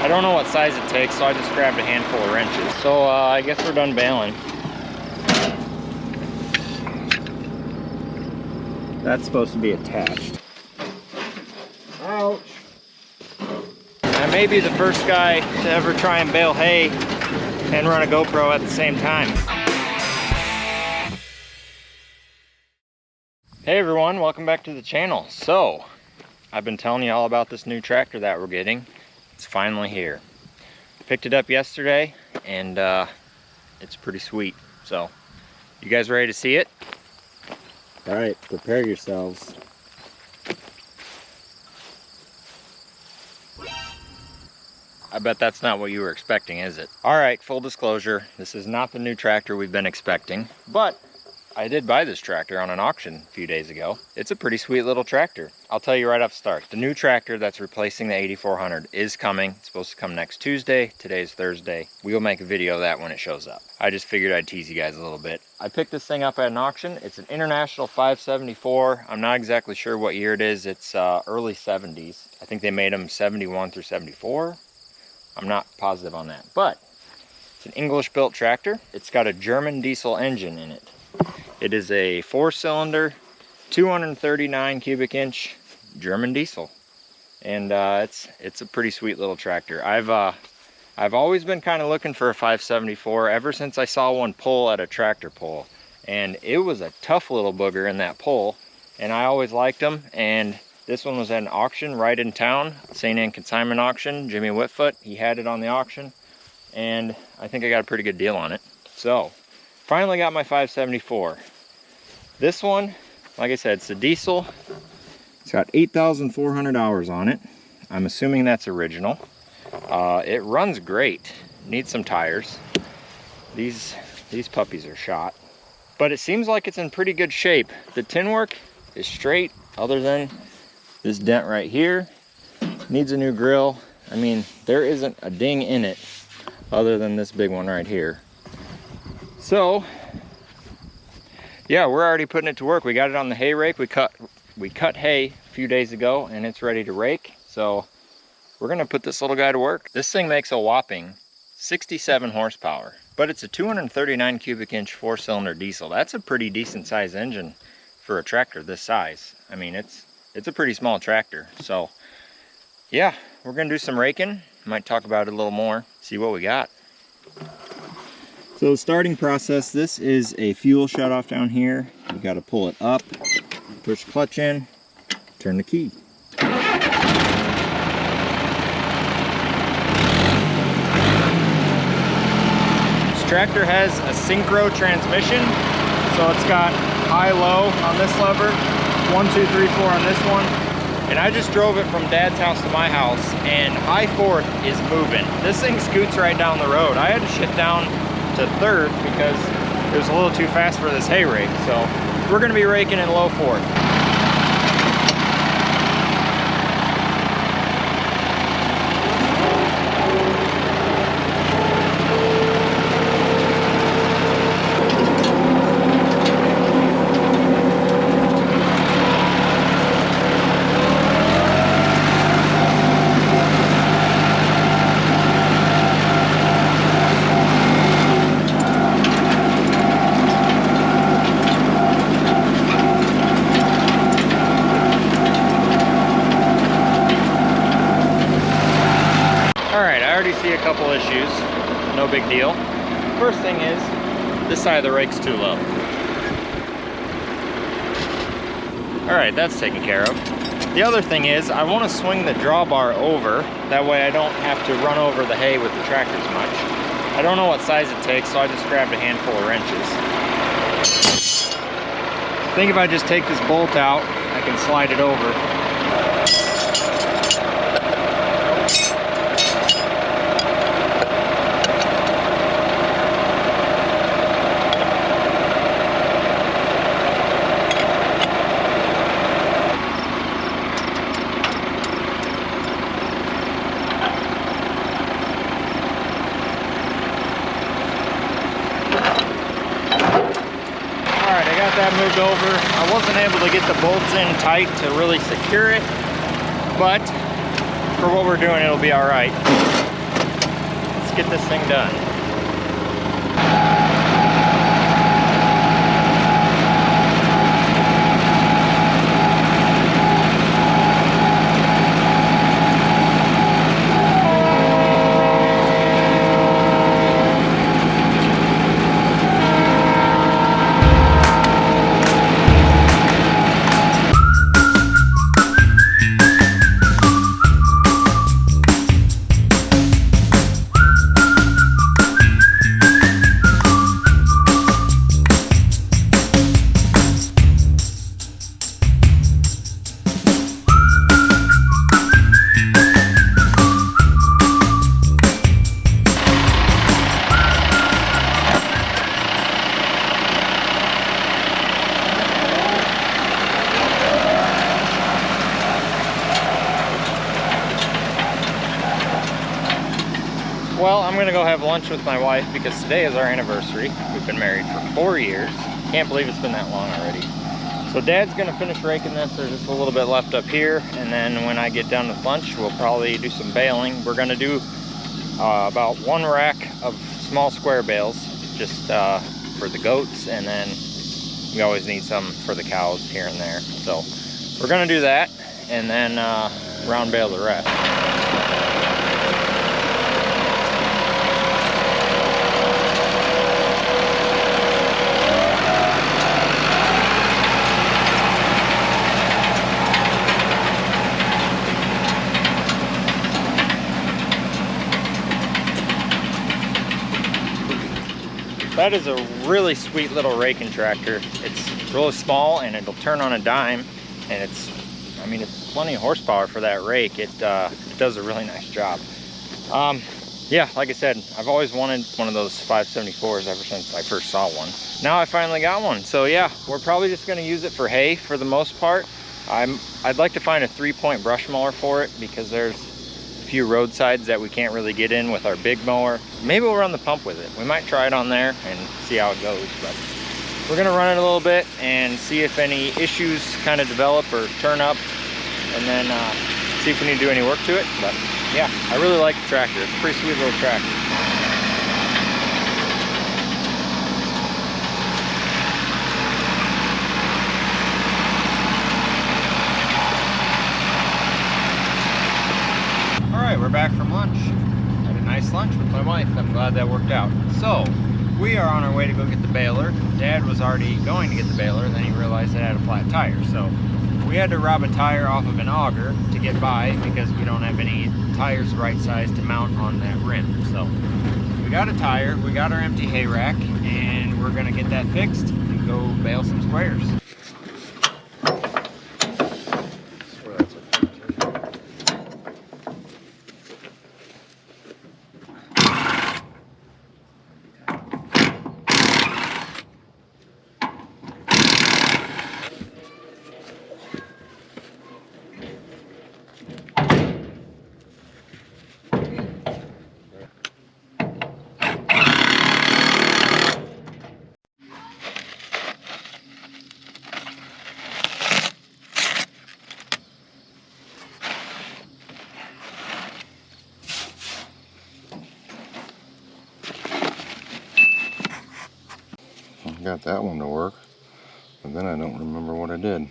I don't know what size it takes, so I just grabbed a handful of wrenches. So I guess we're done baling. That's supposed to be attached. Ouch! I may be the first guy to ever try and bale hay and run a GoPro at the same time. Hey everyone, welcome back to the channel. So, I've been telling you all about this new tractor that we're getting. It's finally here. Picked it up yesterday and it's pretty sweet. So, you guys ready to see it? All right, prepare yourselves. I bet that's not what you were expecting, is it? All right, full disclosure, this is not the new tractor we've been expecting, but I did buy this tractor on an auction a few days ago. It's a pretty sweet little tractor. I'll tell you right off the start, the new tractor that's replacing the 8400 is coming. It's supposed to come next Tuesday. Today's Thursday. We'll make a video of that when it shows up. I just figured I'd tease you guys a little bit. I picked this thing up at an auction. It's an International 574. I'm not exactly sure what year it is. It's early 70s. I think they made them 71 through 74. I'm not positive on that, but it's an English built tractor. It's got a German diesel engine in it. It is a 4-cylinder, 239 cubic inch German diesel, and it's a pretty sweet little tractor. I've always been kind of looking for a 574 ever since I saw one pull at a tractor pull, and it was a tough little booger in that pull, and I always liked them. And this one was at an auction right in town, St. Ann Consignment Auction. Jimmy Whitfoot, he had it on the auction, and I think I got a pretty good deal on it. So finally got my 574. This one, like I said, it's a diesel. It's got 8,400 hours on it. I'm assuming that's original. It runs great. Needs some tires. These puppies are shot, but it seems like it's in pretty good shape. The tin work is straight, other than this dent right here. Needs a new grill. I mean, there isn't a ding in it other than this big one right here. So yeah, we're already putting it to work. We got it on the hay rake. We cut hay a few days ago and it's ready to rake. So we're gonna put this little guy to work. This thing makes a whopping 67 horsepower, but it's a 239 cubic inch 4-cylinder diesel. That's a pretty decent size engine for a tractor this size. I mean, it's a pretty small tractor. So yeah, we're gonna do some raking. Might talk about it a little more, see what we got. So the starting process, this is a fuel shutoff down here. You got to pull it up, push clutch in, turn the key. This tractor has a synchro transmission, so it's got high-low on this lever, 1, 2, 3, 4 on this one. And I just drove it from Dad's house to my house, and high fourth is moving. This thing scoots right down the road. I had to shift down to third because it was a little too fast for this hay rake. So we're going to be raking in low fourth. See a couple issues, no big deal. First thing is, this side of the rake's too low. All right, that's taken care of. The other thing is, I want to swing the drawbar over, that way I don't have to run over the hay with the tractor as much. I don't know what size it takes, so I just grabbed a handful of wrenches. I think if I just take this bolt out, I can slide it over. That moved over. I wasn't able to get the bolts in tight to really secure it, but for what we're doing, it'll be all right. Let's get this thing done. Well, I'm gonna go have lunch with my wife because today is our anniversary. We've been married for 4 years. Can't believe it's been that long already. So Dad's gonna finish raking this. There's just a little bit left up here, and then when I get done with lunch, we'll probably do some baling. We're gonna do about 1 rack of small square bales, just for the goats, and then we always need some for the cows here and there. So we're gonna do that, and then round bale the rest. That is a really sweet little raking tractor. It's really small and it'll turn on a dime, and I mean, it's plenty of horsepower for that rake. It does a really nice job. Yeah, like I said, I've always wanted one of those 574s ever since I first saw one. Now I finally got one. So yeah, we're probably just gonna use it for hay for the most part. I'd like to find a 3-point brush mower for it because there's few roadsides that we can't really get in with our big mower. Maybe we'll run the pump with it. We might try it on there and see how it goes, but we're gonna run it a little bit and see if any issues kind of develop or turn up, and then see if we need to do any work to it. But yeah, I really like the tractor. It's a pretty sweet little tractor. We're back from lunch. Had a nice lunch with my wife. I'm glad that worked out. So we are on our way to go get the baler. Dad was already going to get the baler, then he realized it had a flat tire. So we had to rob a tire off of an auger to get by because we don't have any tires the right size to mount on that rim. So we got a tire, we got our empty hay rack, and we're gonna get that fixed and go bale some squares. Got that one to work, but then I don't remember what I did.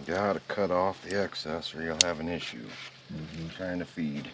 Gotta cut off the excess or you'll have an issue trying to feed.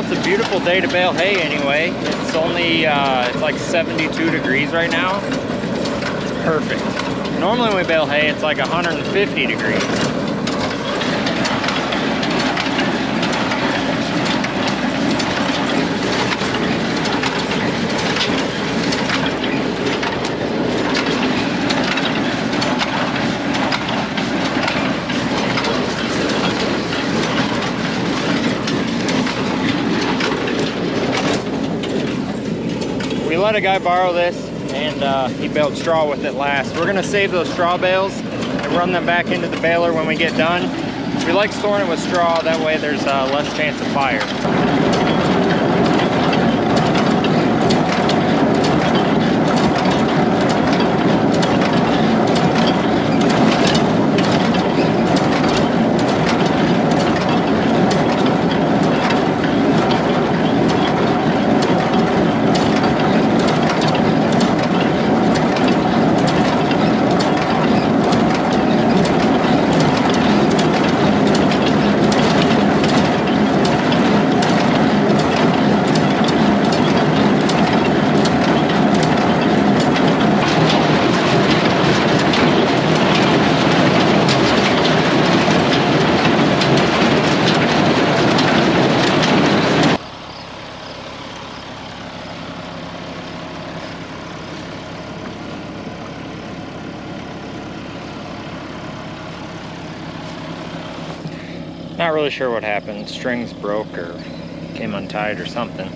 it's a beautiful day to bale hay anyway. It's only, it's like 72 degrees right now. It's perfect. Normally when we bale hay, it's like 150 degrees. We let a guy borrow this, and he baled straw with it last. We're gonna save those straw bales and run them back into the baler when we get done. We like storing it with straw, that way there's less chance of fire. Not really sure what happened. Strings broke or came untied or something.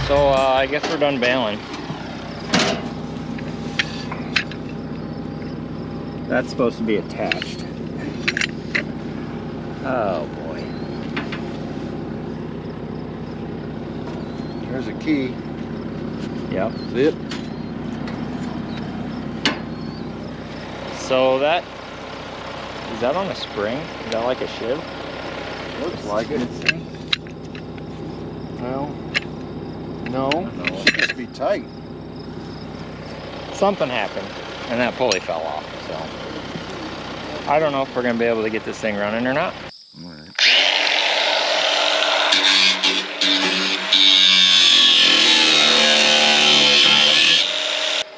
So I guess we're done baling. That's supposed to be attached. Oh boy. There's a key. Yep. Zip. So that, is that on a spring? Is that like a shiv? Looks like it. Well, no. It must be tight. Something happened and that pulley fell off, so I don't know if we're gonna be able to get this thing running or not. All right.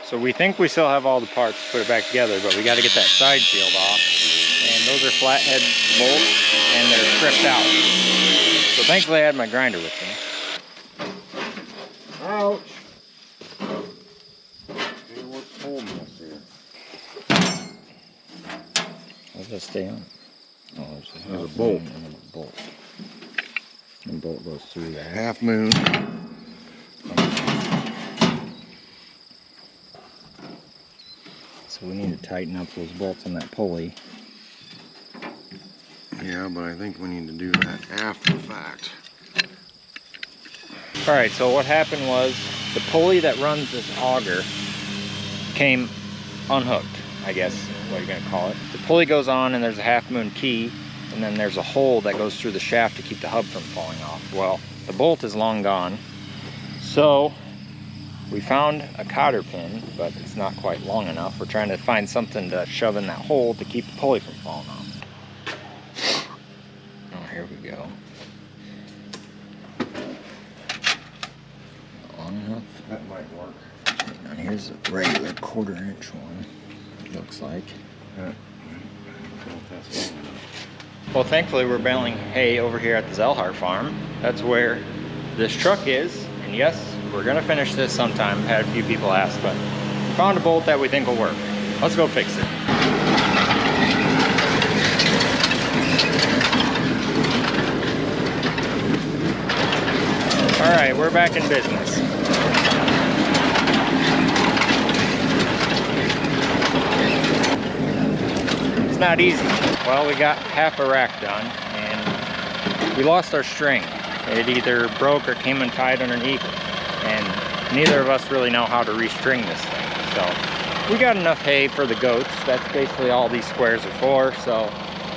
So we think we still have all the parts to put it back together, but we got to get that side shield off. And those are flathead bolts and they're stripped out. So thankfully I had my grinder with me. Ouch. Okay, what's holding us here? Let's just stay on. Oh, There's a bolt. And a bolt. And bolt goes through there. Half moon. So we need to tighten up those bolts on that pulley. Yeah, but I think we need to do that after the fact. All right, so what happened was the pulley that runs this auger came unhooked, I guess is what you're gonna call it. The pulley goes on and there's a half moon key, and then there's a hole that goes through the shaft to keep the hub from falling off. Well, the bolt is long gone. So we found a cotter pin, but it's not quite long enough. We're trying to find something to shove in that hole to keep the pulley from falling off. Oh, here we go. Long enough. That might work. And here's a regular 1/4 inch one, looks like. Yeah. Well, thankfully we're baling hay over here at the Zellhart farm. That's where this truck is, And yes, we're gonna finish this sometime. Had a few people ask, but we found a bolt that we think will work. Let's go fix it. All right, we're back in business. It's not easy. Well, we got half a rack done and we lost our string. It either broke or came untied underneath, and neither of us really know how to restring this thing. So we got enough hay for the goats. That's basically all these squares are for, so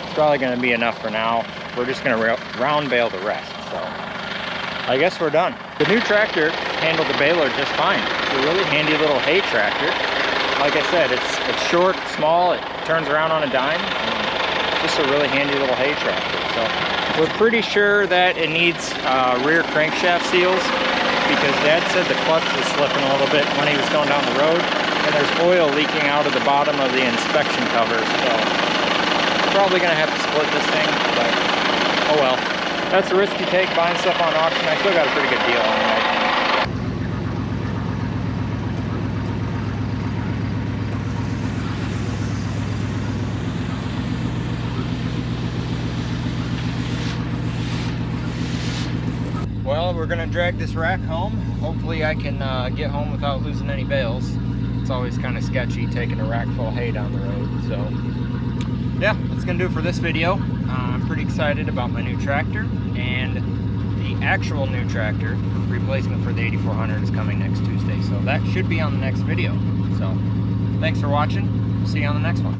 it's probably gonna be enough for now. We're just gonna round bale the rest. So I guess we're done. The new tractor handled the baler just fine. It's a really handy little hay tractor. Like I said, it's short, small, it turns around on a dime. Just a really handy little hay tractor. So we're pretty sure that it needs rear crankshaft seals, because Dad said the clutch was slipping a little bit when he was going down the road, and there's oil leaking out of the bottom of the inspection cover. So we're probably gonna have to split this thing, but oh well. That's the risk you take buying stuff on auction. I still got a pretty good deal on it. Well, we're gonna drag this rack home. Hopefully I can get home without losing any bales. It's always kind of sketchy taking a rack full of hay down the road. So yeah, that's gonna do it for this video. I'm pretty excited about my new tractor, and the actual new tractor replacement for the 8400 is coming next Tuesday. So that should be on the next video. So thanks for watching. See you on the next one.